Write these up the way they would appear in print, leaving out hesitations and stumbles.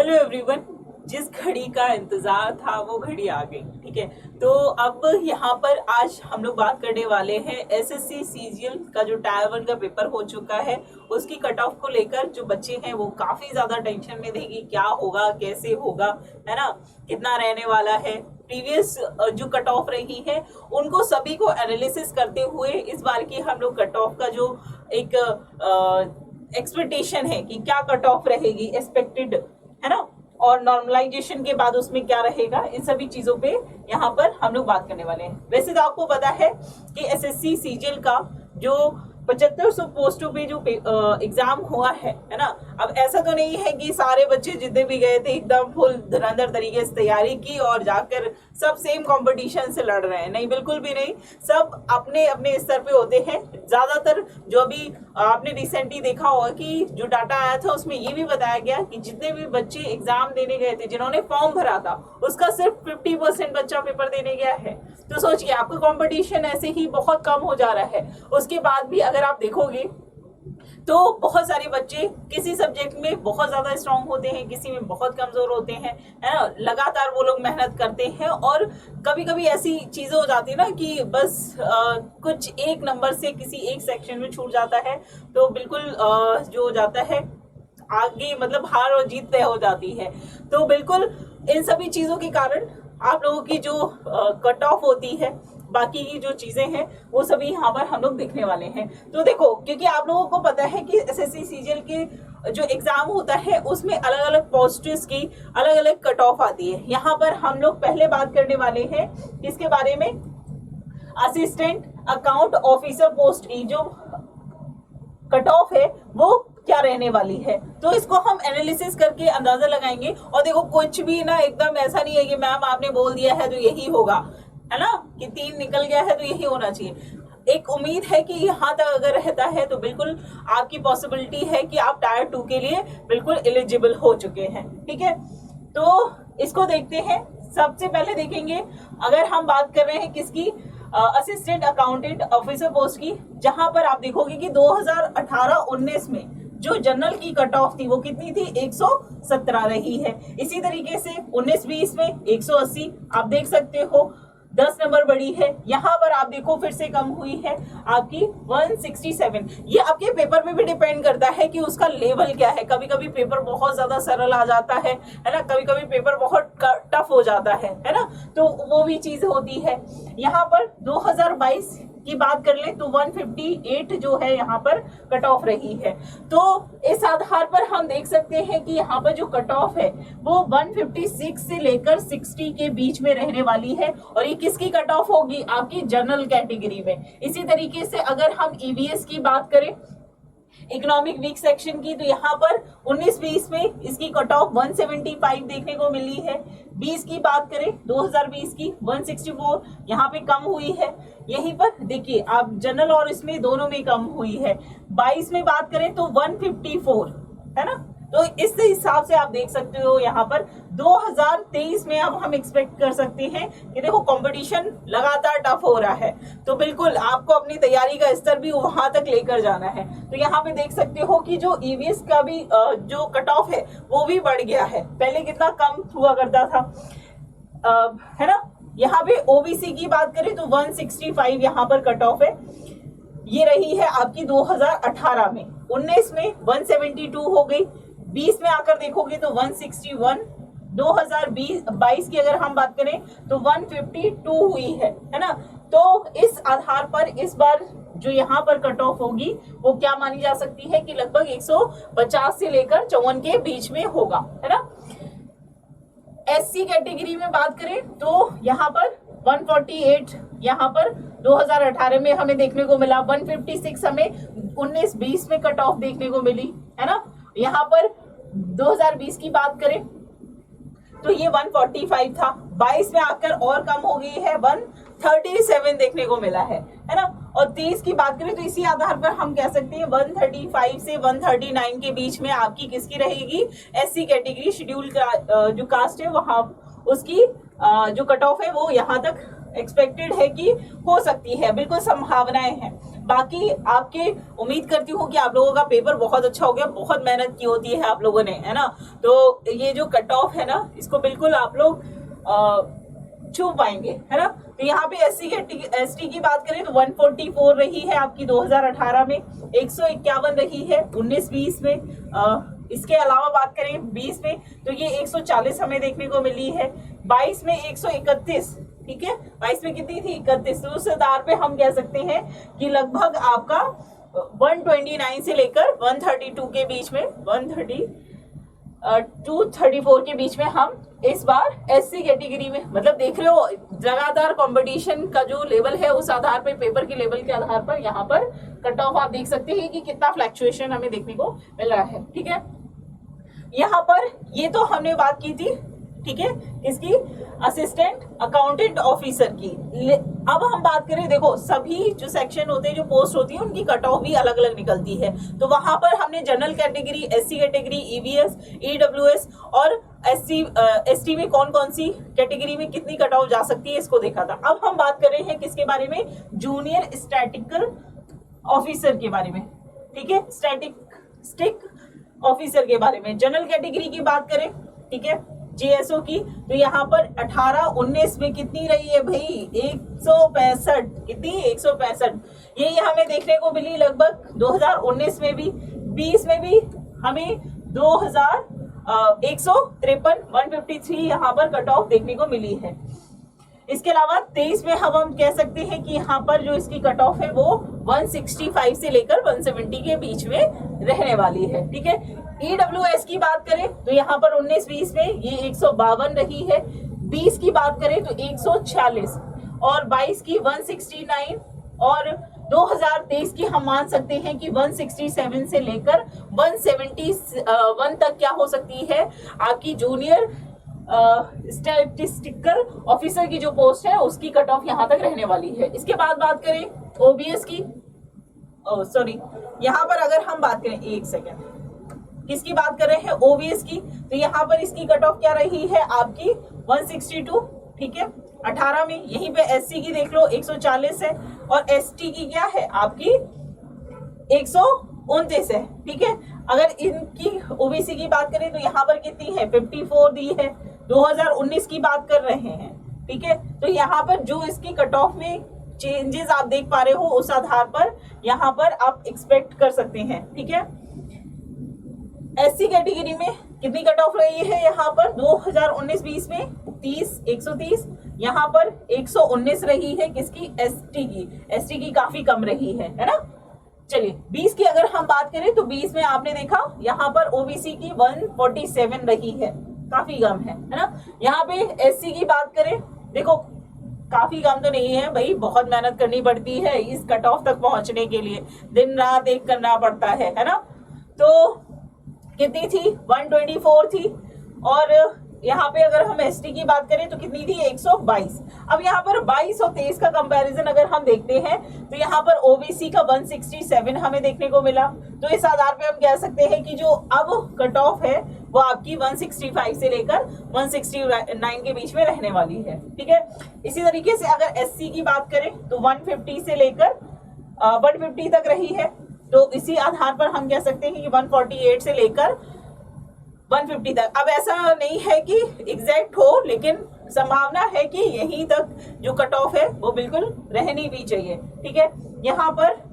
Hello everyone. जिस घड़ी का इंतजार था वो घड़ी आ गई। ठीक है, तो अब यहाँ पर आज हम लोग बात करने वाले हैं एसएससी सीजीएल का जो टायर 1 का पेपर हो चुका है उसकी कट ऑफ को लेकर। जो बच्चे हैं वो काफी ज्यादा टेंशन में थे कि क्या होगा, कैसे होगा, है ना, कितना रहने वाला है। प्रीवियस जो कट ऑफ रही है उनको सभी को एनालिसिस करते हुए इस बार की हम लोग कट ऑफ का जो एक एक्सपेक्टेशन है कि क्या कट ऑफ रहेगी एक्सपेक्टेड, है ना, और नॉर्मलाइजेशन के बाद उसमें क्या रहेगा, इन सभी चीजों पे यहाँ पर हम लोग बात करने वाले हैं। वैसे तो आपको पता है कि एसएससी सीजीएल का जो 7500 पोस्टों पे जो एग्जाम हुआ है ना, अब ऐसा तो नहीं है कि सारे बच्चे जितने भी गए थे एकदम फुल धुरंधर तरीके से तैयारी की और जाकर सब सेम कंपटीशन से लड़ रहे हैं। नहीं, बिल्कुल भी नहीं। सब अपने अपने स्तर पे होते हैं। ज्यादातर जो अभी आपने रिसेंटली देखा होगा कि जो डाटा आया था उसमें ये भी बताया गया कि जितने भी बच्चे एग्जाम देने गए थे, जिन्होंने फॉर्म भरा था, उसका सिर्फ 50% बच्चा पेपर देने गया है। तो सोचिए आपका कंपटीशन ऐसे ही बहुत कम हो जा रहा है। उसके बाद भी अगर आप देखोगे तो बहुत सारे बच्चे किसी सब्जेक्ट में बहुत ज्यादा स्ट्रांग होते हैं, किसी में बहुत कमजोर होते हैं, है ना। लगातार वो लोग मेहनत करते हैं और कभी कभी ऐसी चीजें हो जाती है ना कि बस कुछ एक नंबर से किसी एक सेक्शन में छूट जाता है तो बिल्कुल जो हो जाता है आगे, मतलब हार और जीत तय हो जाती है। तो बिल्कुल इन सभी चीजों के कारण आप लोगों की जो कट ऑफ होती है, बाकी की जो चीजें हैं वो सभी यहाँ पर हम लोग देखने वाले हैं। तो देखो, क्योंकि आप लोगों को पता है कि एसएससी सीजीएल के जो एग्जाम होता है उसमें अलग अलग पोस्ट्स की अलग अलग कट ऑफ आती है। यहाँ पर हम लोग पहले बात करने वाले हैं इसके बारे में, असिस्टेंट अकाउंट ऑफिसर पोस्ट की जो कट ऑफ है वो क्या रहने वाली है। तो इसको हम एनालिसिस करके अंदाजा लगाएंगे। और देखो, कुछ भी ना एकदम ऐसा नहीं है कि मैम आपने बोल दिया है तो यही होगा, है ना, कि 3 निकल गया है तो यही होना चाहिए। एक उम्मीद है कि यहाँ तक अगर रहता है तो बिल्कुल आपकी पॉसिबिलिटी है कि आप टायर 2 के लिए बिल्कुल एलिजिबल हो चुके हैं। ठीक है, तो इसको देखते हैं। सबसे पहले देखेंगे, अगर हम बात कर रहे हैं किसकी, असिस्टेंट अकाउंटेंट ऑफिसर पोस्ट की, जहां पर आप देखोगे कि 2018-19 में जो जनरल की कट ऑफ थी वो कितनी थी, 117 रही है। इसी तरीके से 19-20 में 180 आप देख सकते हो, 10 नंबर बढ़ी है। यहाँ पर आप देखो फिर से कम हुई है आपकी 167। ये आपके पेपर पे भी डिपेंड करता है कि उसका लेवल क्या है। कभी कभी पेपर बहुत ज्यादा सरल आ जाता है ना, कभी कभी पेपर बहुत टफ हो जाता है ना, तो वो भी चीज होती है। यहाँ पर 2022 की बात कर ले तो 158 जो है यहाँ पर कट ऑफ रही है। तो इस आधार पर हम देख सकते हैं कि यहाँ पर जो कट ऑफ है वो 156 से लेकर 60 के बीच में रहने वाली है। और ये किसकी कट ऑफ होगी, आपकी जनरल कैटेगरी में। इसी तरीके से अगर हम ईवीएस की बात करें, इकोनॉमिक वीक सेक्शन की, तो यहाँ पर 19-20 में इसकी कट ऑफ 175 देखने को मिली है। 20 की बात करें 2020 की 164 यहाँ पे कम हुई है। यहीं पर देखिए आप जनरल और इसमें दोनों में कम हुई है। 22 में बात करें तो 154, है ना। तो इस हिसाब से आप देख सकते हो यहाँ पर 2023 में अब हम एक्सपेक्ट कर सकते हैं कि देखो कंपटीशन लगातार टफ हो रहा है, तो बिल्कुल आपको अपनी तैयारी का स्तर भी वहां तक लेकर जाना है। तो यहाँ पे देख सकते हो कि जो ईवीएस का भी जो कट ऑफ है वो भी बढ़ गया है। पहले कितना कम हुआ करता था, है ना। यहाँ पे ओबीसी की बात करें तो 165 यहाँ पर कट ऑफ है, ये रही है आपकी 2018 में। 19 में 172 हो गई, 20 में आकर देखोगे तो 161, 2022 की अगर हम बात करें तो 152 हुई है ना। तो इस आधार पर इस बार जो यहाँ पर कट ऑफ होगी वो क्या मानी जा सकती है कि लगभग 150 से लेकर 54 के बीच में होगा, है ना। एससी कैटेगरी में बात करें तो यहाँ पर 148 यहाँ पर 2018 में हमें देखने को मिला, 156 हमें 19-20 में कट ऑफ देखने को मिली, है ना। यहाँ पर 2020 की बात करें तो ये 145 था, 22 में आकर और कम हो गई है, 137 देखने को मिला है ना। और 23 की बात करें तो इसी आधार पर हम कह सकते हैं 135 से 139 के बीच में आपकी किसकी रहेगी, एससी कैटेगरी शेड्यूल का जो कास्ट है वहां उसकी जो कट ऑफ है वो यहाँ तक एक्सपेक्टेड है कि हो सकती है, बिल्कुल संभावनाएं हैं। बाकी आपके उम्मीद करती हूँ कि आप लोगों का पेपर बहुत अच्छा हो गया, बहुत मेहनत की होती है आप लोगों ने, है ना। तो ये जो कट ऑफ है ना, इसको बिल्कुल आप लोग छू पाएंगे, है ना। तो यहाँ पे एसटी की बात करें तो 144 रही है आपकी 2018 में, 151 रही है 19-20 में। इसके अलावा बात करें 20 में तो ये 140 हमें देखने को मिली है। 22 में 131, ठीक है, 22 में कितनी थी, 31। तो उस आधार पे हम कह सकते हैं कि लगभग आपका 129 से लेकर 132 के बीच में, 132-34 के बीच में हम इस बार एससी कैटेगरी में, मतलब देख रहे हो लगातार कंपटीशन का जो लेवल है उस आधार पर, पेपर के लेवल के आधार पर यहाँ पर कट ऑफ आप देख सकते हैं कि कितना फ्लक्चुएशन हमें देखने को मिल रहा है, ठीक है। यहाँ पर ये तो हमने बात की थी, ठीक है, इसकी असिस्टेंट अकाउंटेंट ऑफिसर की। अब हम बात करें, देखो सभी जो सेक्शन होते हैं, जो पोस्ट होती है, उनकी कट ऑफ भी अलग अलग निकलती है। तो वहां पर हमने general category, SC category, EVS, EWS और एसटी में कौन कौन सी कैटेगरी में कितनी कट ऑफ जा सकती है इसको देखा था। अब हम बात कर रहे हैं किसके बारे में, जूनियर स्टैटिकल ऑफिसर के बारे में, ठीक है, स्टैटिस्टिक ऑफिसर के बारे में। जनरल कैटेगरी की बात करें, ठीक है, जीएसओ की, तो यहाँ पर 18-19 में कितनी रही है भाई, 165, कितनी, 165। ये हमें देखने को मिली लगभग 2019 में भी, 20 में भी हमें 153 यहाँ पर कट ऑफ देखने को मिली है। इसके अलावा 23 में हम कह सकते हैं कि यहाँ पर जो इसकी कट ऑफ है वो 165 से लेकर 170 के बीच में रहने वाली है, ठीक है। ईडब्ल्यूएस की बात करें तो यहाँ पर 19-20 में ये 152 रही है। 20 की बात करें तो 146 और 22 की 169 और 2023 की हम मान सकते हैं कि 167 से लेकर 171 तक क्या हो सकती है आपकी जूनियर स्टैटिस्टिकल ऑफिसर की जो पोस्ट है उसकी कट ऑफ यहां तक रहने वाली है। इसके बाद बात करें ओबीएस की, सॉरी यहाँ पर अगर हम बात करें, एक सेकेंड, किसकी बात कर रहे हैं, ओबीएस की, तो यहाँ पर इसकी कट ऑफ क्या रही है आपकी 162, ठीक है। 18 में यहीं पे एससी की देख लो 140 है और एसटी की क्या है आपकी 129 है, ठीक है। अगर इनकी ओबीसी की बात करें तो यहाँ पर कितनी है, 54 दी है। 2019 की बात कर रहे हैं, ठीक है। तो यहाँ पर जो इसकी कट ऑफ में चेंजेस आप देख पा रहे हो उस आधार पर यहाँ पर आप एक्सपेक्ट कर सकते हैं, ठीक है। एससी कैटेगरी में कितनी कट ऑफ रही है यहाँ पर 2019-20 में 130, यहाँ पर 119 रही है किसकी, एसटी की काफी कम रही है ना। चलिए 20 की अगर हम बात करें तो 20 में आपने देखा यहाँ पर ओबीसी की 147 रही है, काफी कम है ना। यहाँ पे एससी की बात करें, देखो काफी कम तो नहीं है भाई, बहुत मेहनत करनी पड़ती है इस कट ऑफ तक पहुंचने के लिए, दिन रात एक करना पड़ता है ना। तो कितनी थी, 124 थी। और यहाँ पे अगर हम एसटी की बात करें तो कितनी थी, 122। अब यहाँ पर 22 और 23 का कंपैरिजन अगर हम देखते हैं तो यहाँ पर ओबीसी का 167 हमें देखने को मिला। तो इस आधार पे हम कह सकते हैं कि जो अब कट ऑफ है वो आपकी 165 से लेकर 169 के बीच में रहने वाली है, ठीक है। इसी तरीके से अगर एससी की बात करें तो 150 से लेकर 150 तक रही है। तो इसी आधार पर हम कह सकते हैं कि 148 से लेकर 150 तक। अब ऐसा नहीं है कि एग्जैक्ट हो, लेकिन संभावना है कि यहीं तक जो कट ऑफ है वो बिल्कुल रहनी भी चाहिए, ठीक है। यहाँ पर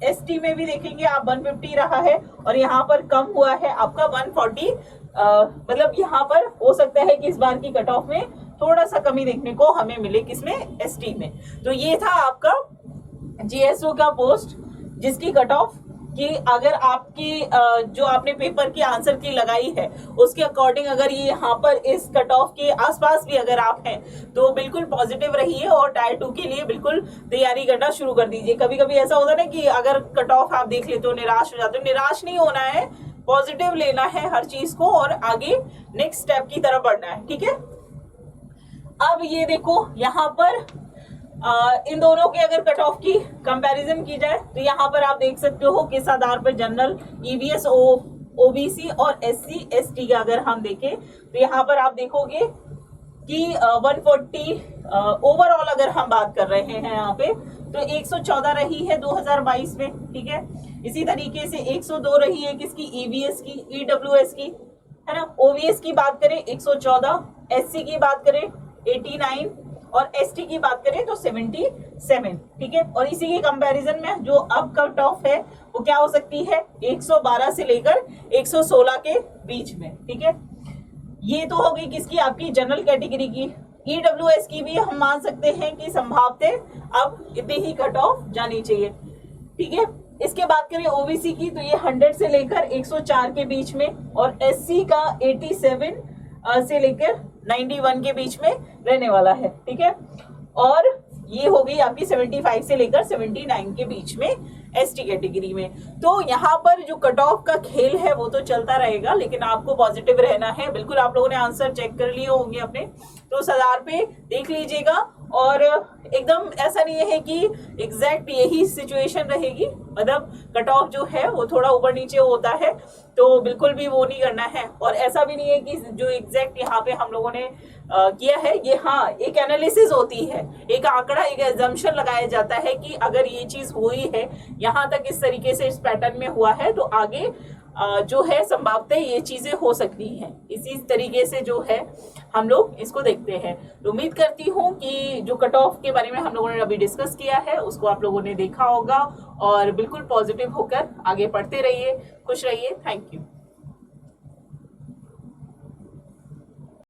एसटी में भी देखेंगे आप 150 रहा है और यहाँ पर कम हुआ है आपका 140। मतलब यहाँ पर हो सकता है कि इस बार की कट ऑफ में थोड़ा सा कमी देखने को हमें मिले, किसमें, एसटी में। तो ये था आपका जीएसओ का पोस्ट जिसकी कट ऑफ कि अगर आपकी जो आपने पेपर की आंसर की लगाई है उसके अकॉर्डिंग अगर ये यहाँ पर इस कट ऑफ के आसपास भी अगर आप हैं तो बिल्कुल पॉजिटिव रहिए और टायर 2 के लिए बिल्कुल तैयारी करना शुरू कर दीजिए। कभी कभी ऐसा होता है ना कि अगर कट ऑफ आप देख लेते हो निराश हो जाते हो, निराश नहीं होना है, पॉजिटिव लेना है हर चीज को और आगे नेक्स्ट स्टेप की तरफ बढ़ना है, ठीक है। अब ये देखो यहाँ पर इन दोनों के अगर कट ऑफ की कंपैरिजन की जाए तो यहाँ पर आप देख सकते हो किस आधार पर जनरल, ईवीएस, ओबीसी और एससी एसटी का अगर हम देखें तो यहाँ पर आप देखोगे कि 140 ओवरऑल अगर हम बात कर रहे हैं यहाँ पे तो 114 रही है 2022 में, ठीक है। इसी तरीके से 102 रही है किसकी, ईवीएस की, ईडब्ल्यूएस की, है ना। ओवीएस की बात करें 114, एससी की बात करें 89 और एसटी की बात करें तो 77, ठीक है। और इसी के कंपैरिजन में जो अब कट ऑफ है वो क्या हो सकती है, 112 से लेकर 116 के बीच में, ठीक है। ये तो हो गई किसकी, आपकी जनरल कैटेगरी की। ईडब्ल्यूएस की भी हम मान सकते हैं कि संभावतः अब इतनी ही कट ऑफ जानी चाहिए, ठीक है। इसके बात करें ओबीसी की तो ये 100 से लेकर 104 के बीच में, और एससी का 87 से लेकर 91 के बीच में रहने वाला है, ठीक है। और ये हो गई आपकी 75 से लेकर 79 के बीच में एसटी कैटेगरी में। तो यहाँ पर जो कट ऑफ का खेल है वो तो चलता रहेगा, लेकिन आपको पॉजिटिव रहना है। बिल्कुल आप लोगों ने आंसर चेक कर लिए होंगे अपने, तो उस आधार पे देख लीजिएगा। और एकदम ऐसा नहीं है कि एग्जैक्ट यही सिचुएशन रहेगी, मतलब कट ऑफ जो है वो थोड़ा ऊपर नीचे होता है, तो बिल्कुल भी वो नहीं करना है। और ऐसा भी नहीं है कि जो एग्जैक्ट यहाँ पे हम लोगों ने किया है ये, हाँ एक एनालिसिस होती है, एक आंकड़ा, एक एजम्पशन लगाया जाता है कि अगर ये चीज हुई है यहाँ तक इस तरीके से इस पैटर्न में हुआ है तो आगे जो है संभावतः ये चीजें हो सकती हैं। इसी तरीके से जो है हम लोग इसको देखते हैं। तो उम्मीद करती हूँ कि जो कट ऑफ के बारे में हम लोगों ने अभी डिस्कस किया है उसको आप लोगों ने देखा होगा, और बिल्कुल पॉजिटिव होकर आगे पढ़ते रहिए, खुश रहिए। Thank you.